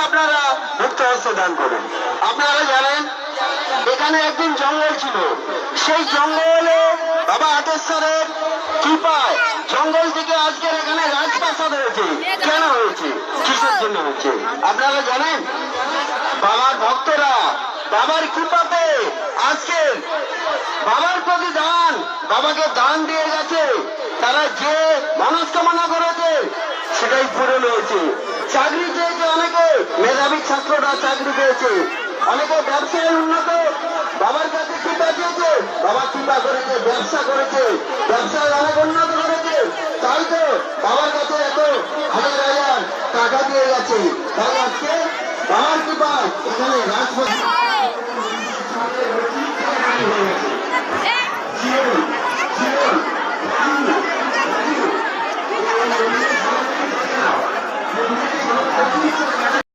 আপনারা মুক্ত হস্তে দান করুন। আপনারা জানেন এখানে একদিন জঙ্গল ছিল, সেই জঙ্গলে বাবা আটেশ্বরের কৃপায় জঙ্গল থেকে আজকের এখানে রাজপ্রাসাদ হয়েছে। কেন হয়েছে, কিসের জন্য হয়েছে আপনারা জানেন? বাবার ভক্তরা বাবার কৃপাতে আজকে বাবার প্রতি দান, বাবাকে দান দিয়ে গেছে। তারা যে মনস্কামনা করেছে সেটাই পূরণ হয়েছে। চাকরি চেয়েছে অনেকে, মেধাবী ছাত্ররা চাকরি পেয়েছে। অনেকে ব্যবসায় উন্নত, বাবার কাছে কৃপা চেয়েছে, বাবা কৃপা করেছে, ব্যবসা করেছে, ব্যবসায় অনেক উন্নত করেছে। তাই তো বাবার কাছে এত হাজার হাজার টাকা দিয়ে গেছে। তাই আজকে বাবার কৃপা এখানে রাজপথ